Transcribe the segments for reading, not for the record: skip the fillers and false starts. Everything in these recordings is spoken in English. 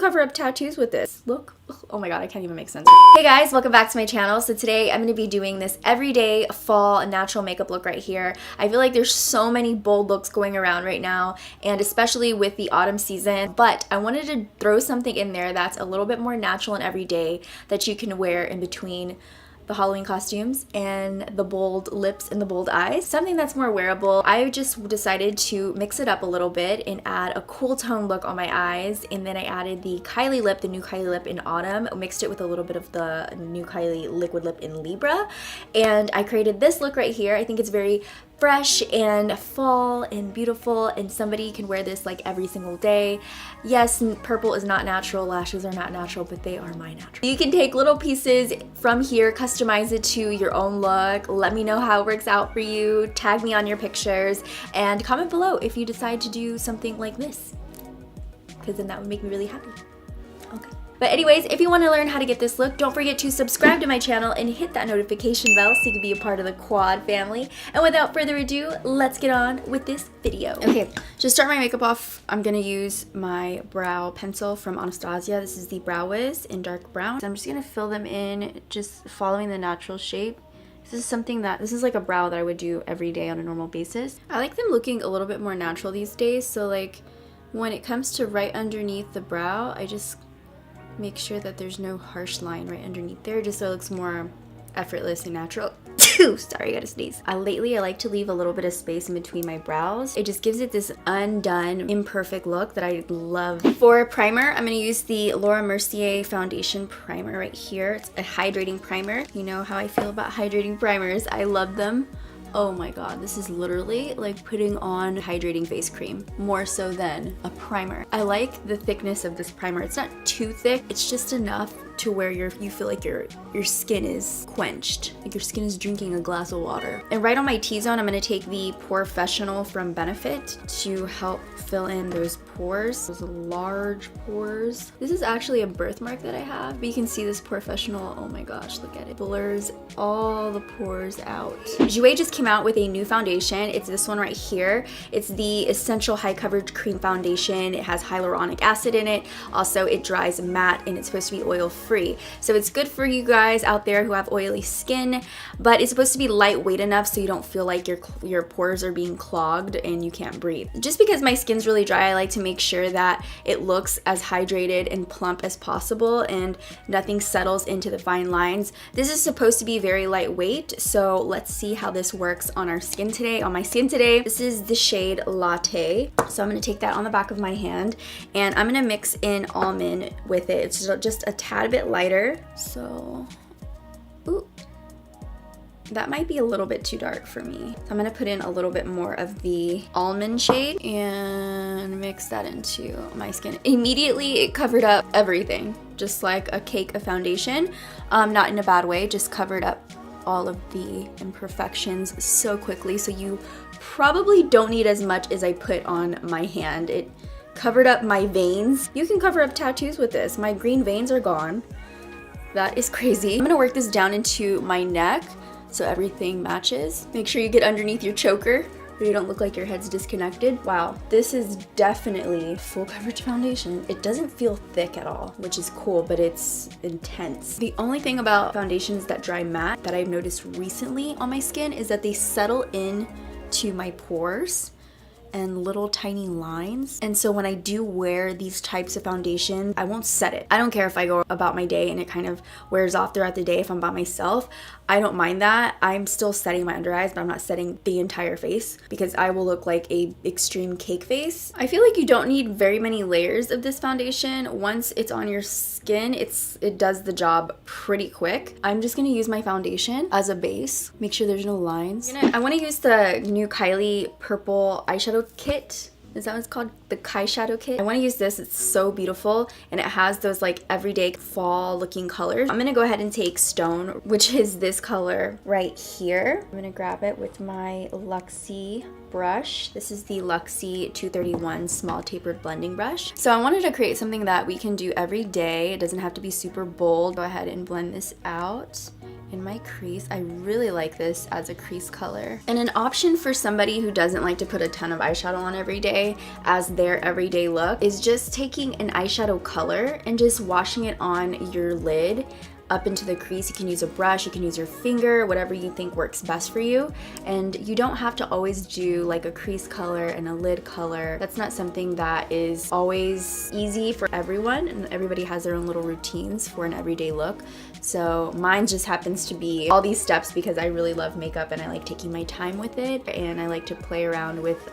cover up tattoos with this. Look. Oh my god, I can't even make sense. Hey guys, welcome back to my channel. So today I'm going to be doing this everyday fall natural makeup look right here. I feel like there's so many bold looks going around right now, and especially with the autumn season, but I wanted to throw something in there that's a little bit more natural and everyday that you can wear in between the Halloween costumes and the bold lips and the bold eyes. Something that's more wearable. I just decided to mix it up a little bit and add a cool tone look on my eyes, and then I added the Kylie lip, the new Kylie lip in autumn, mixed it with a little bit of the new Kylie liquid lip in Libra, and I created this look right here. I think it's very fresh and fall and beautiful, and somebody can wear this like every single day. Yes, purple is not natural, lashes are not natural, but they are my natural. You can take little pieces from here, customize it to your own look. Let me know how it works out for you. Tag me on your pictures and comment below if you decide to do something like this, because then that would make me really happy. Okay. But anyways, if you want to learn how to get this look, don't forget to subscribe to my channel and hit that notification bell so you can be a part of the quad family. And without further ado, let's get on with this video. Okay, to start my makeup off, I'm going to use my brow pencil from Anastasia. This is the Brow Wiz in dark brown. So I'm just going to fill them in, just following the natural shape. This is like a brow that I would do every day on a normal basis. I like them looking a little bit more natural these days. So like when it comes to right underneath the brow, I just make sure that there's no harsh line right underneath there, just so it looks more effortless and natural. Sorry, I gotta sneeze. Lately, I like to leave a little bit of space in between my brows. It just gives it this undone, imperfect look that I love. For primer, I'm gonna use the Laura Mercier foundation primer right here. It's a hydrating primer. You know how I feel about hydrating primers. I love them. Oh my god, this is literally like putting on hydrating face cream, more so than a primer. I like the thickness of this primer. It's not too thick, it's just enough to where you feel like your skin is quenched, like your skin is drinking a glass of water. And right on my T-zone, I'm going to take the Porefessional from Benefit to help fill in those pores, those large pores. This is actually a birthmark that I have, but you can see this Porefessional, oh my gosh, look at it. Blurs all the pores out. Jouer just came out with a new foundation. It's this one right here. It's the Essential High Coverage Cream Foundation. It has hyaluronic acid in it. Also, it dries matte, and it's supposed to be oil-free. So it's good for you guys out there who have oily skin, but it's supposed to be lightweight enough so you don't feel like your pores are being clogged and you can't breathe. Just because my skin's really dry, I like to make sure that it looks as hydrated and plump as possible and nothing settles into the fine lines. This is supposed to be very lightweight, so let's see how this works on our skin today, on my skin today. This is the shade Latte. So I'm gonna take that on the back of my hand and I'm gonna mix in almond with it. It's just a tad bit lighter. So, ooh, that might be a little bit too dark for me. So I'm gonna put in a little bit more of the almond shade and mix that into my skin. Immediately it covered up everything, just like a cake of foundation. Not in a bad way, just covered up all of the imperfections so quickly. So you probably don't need as much as I put on my hand. It covered up my veins. You can cover up tattoos with this. My green veins are gone. That is crazy. I'm gonna work this down into my neck so everything matches. Make sure you get underneath your choker so you don't look like your head's disconnected. Wow, this is definitely full coverage foundation. It doesn't feel thick at all, which is cool, but it's intense. The only thing about foundations that dry matte that I've noticed recently on my skin is that they settle in to my pores and little tiny lines. And so when I do wear these types of foundation, I won't set it. I don't care if I go about my day and it kind of wears off throughout the day if I'm by myself. I don't mind that. I'm still setting my under eyes, but I'm not setting the entire face because I will look like a extreme cake face. I feel like you don't need very many layers of this foundation. Once it's on your skin, it does the job pretty quick. I'm just gonna use my foundation as a base. Make sure there's no lines. I wanna use the new Kylie purple eyeshadow kit. Is that what it's called? The Kai Shadow Kit. I want to use this. It's so beautiful and it has those like everyday fall looking colors. I'm gonna go ahead and take Stone, which is this color right here. I'm gonna grab it with my Luxie brush. This is the Luxie 231 small tapered blending brush. So I wanted to create something that we can do every day. It doesn't have to be super bold. Go ahead and blend this out. in my crease. I really like this as a crease color. And an option for somebody who doesn't like to put a ton of eyeshadow on every day as their everyday look is just taking an eyeshadow color and just washing it on your lid up into the crease. You can use a brush, you can use your finger, whatever you think works best for you. And you don't have to always do like a crease color and a lid color. That's not something that is always easy for everyone, and everybody has their own little routines for an everyday look. So mine just happens to be all these steps because I really love makeup and I like taking my time with it, and I like to play around with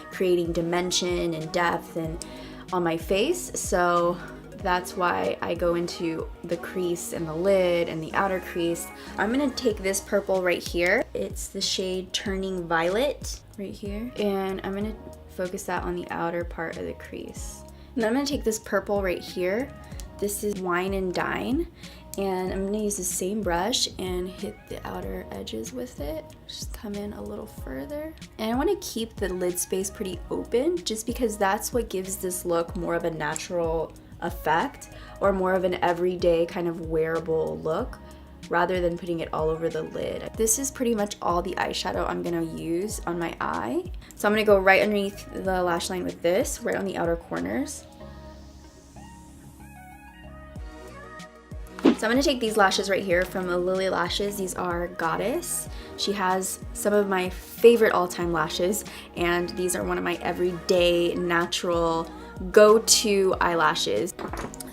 creating dimension and depth and on my face. So that's why I go into the crease and the lid and the outer crease. I'm gonna take this purple right here. It's the shade Turning Violet right here. And I'm gonna focus that on the outer part of the crease. And then I'm gonna take this purple right here. This is Wine and Dine. And I'm gonna use the same brush and hit the outer edges with it. Just come in a little further. And I wanna keep the lid space pretty open just because that's what gives this look more of a natural effect, or more of an everyday kind of wearable look, rather than putting it all over the lid. This is pretty much all the eyeshadow I'm gonna use on my eye. So I'm gonna go right underneath the lash line with this, right on the outer corners. So I'm gonna take these lashes right here from Lily Lashes. These are Goddess. She has some of my favorite all-time lashes, and these are one of my everyday natural go-to eyelashes.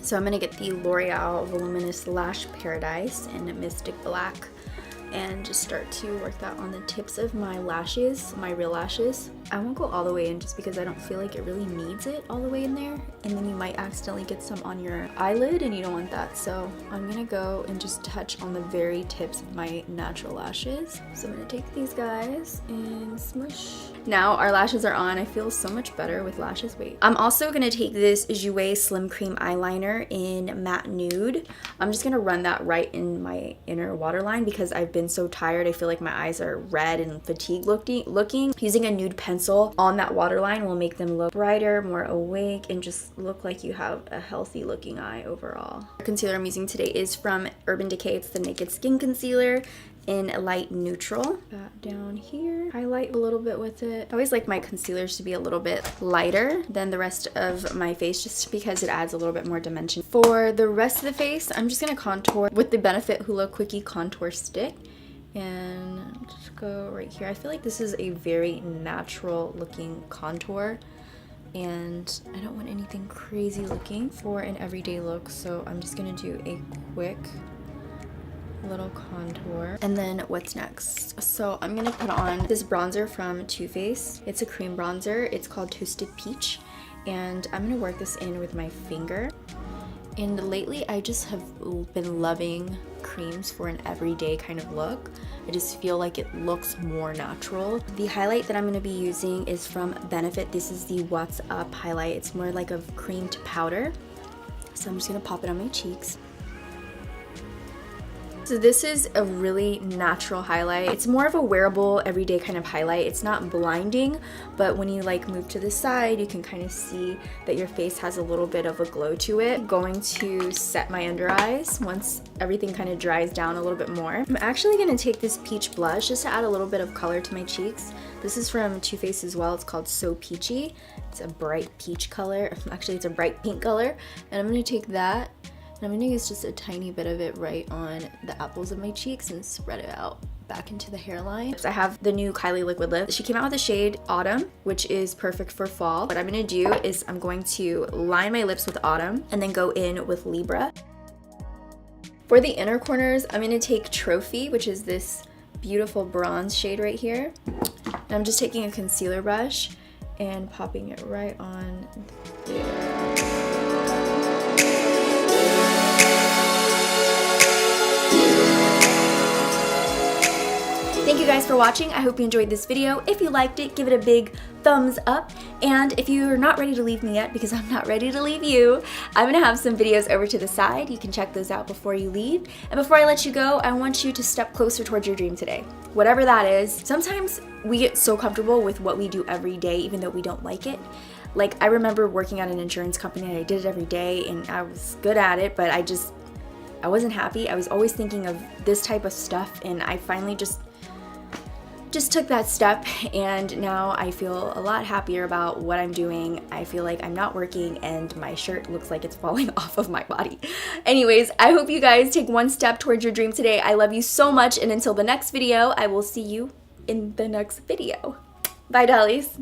So I'm gonna get the L'Oreal Voluminous Lash Paradise in Mystic Black and just start to work that on the tips of my lashes, my real lashes. I won't go all the way in just because I don't feel like it really needs it all the way in there, and then you might accidentally get some on your eyelid and you don't want that. So I'm gonna go and just touch on the very tips of my natural lashes. So I'm gonna take these guys and smush. Now our lashes are on. I feel so much better with lashes. Wait. I'm also gonna take this Jouer Slim Cream eyeliner in Matte Nude. I'm just gonna run that right in my inner waterline because I've been so tired. I feel like my eyes are red and fatigued looking. Using a nude pencil on that waterline will make them look brighter, more awake, and just look like you have a healthy looking eye overall. The concealer I'm using today is from Urban Decay. It's the Naked Skin Concealer in Light Neutral. That down here. Highlight a little bit with it. I always like my concealers to be a little bit lighter than the rest of my face just because it adds a little bit more dimension. For the rest of the face, I'm just gonna contour with the Benefit Hoola Quickie Contour Stick. And just go right here. I feel like this is a very natural looking contour, and I don't want anything crazy looking for an everyday look, so I'm just gonna do a quick little contour. And then what's next? So I'm gonna put on this bronzer from Too Faced. It's a cream bronzer. It's called Toasted Peach, and I'm gonna work this in with my finger. And lately I just have been loving creams for an everyday kind of look. I just feel like it looks more natural. The highlight that I'm going to be using is from Benefit. This is the What's Up highlight. It's more like a cream to powder. So I'm just going to pop it on my cheeks. So this is a really natural highlight. It's more of a wearable, everyday kind of highlight. It's not blinding, but when you like move to the side, you can kind of see that your face has a little bit of a glow to it. I'm going to set my under eyes once everything kind of dries down a little bit more. I'm actually going to take this peach blush just to add a little bit of color to my cheeks. This is from Too Faced as well. It's called So Peachy. It's a bright peach color. Actually, it's a bright pink color. And I'm going to take that, and I'm going to use just a tiny bit of it right on the apples of my cheeks and spread it out back into the hairline. I have the new Kylie liquid lip. She came out with the shade Autumn, which is perfect for fall. What I'm going to do is I'm going to line my lips with Autumn and then go in with Libra. For the inner corners, I'm going to take Trophy, which is this beautiful bronze shade right here. And I'm just taking a concealer brush and popping it right on there. Thank you guys for watching. I hope you enjoyed this video. If you liked it, give it a big thumbs up. And if you're not ready to leave me yet, because I'm not ready to leave you, I'm gonna have some videos over to the side. You can check those out before you leave. And before I let you go, I want you to step closer towards your dream today. Whatever that is. Sometimes we get so comfortable with what we do every day, even though we don't like it. Like, I remember working at an insurance company and I did it every day and I was good at it, but I just I wasn't happy. I was always thinking of this type of stuff, and I finally just took that step, and now I feel a lot happier about what I'm doing. I feel like I'm not working and my shirt looks like it's falling off of my body. Anyways, I hope you guys take one step towards your dream today. I love you so much, and until the next video, I will see you in the next video. Bye, dollies.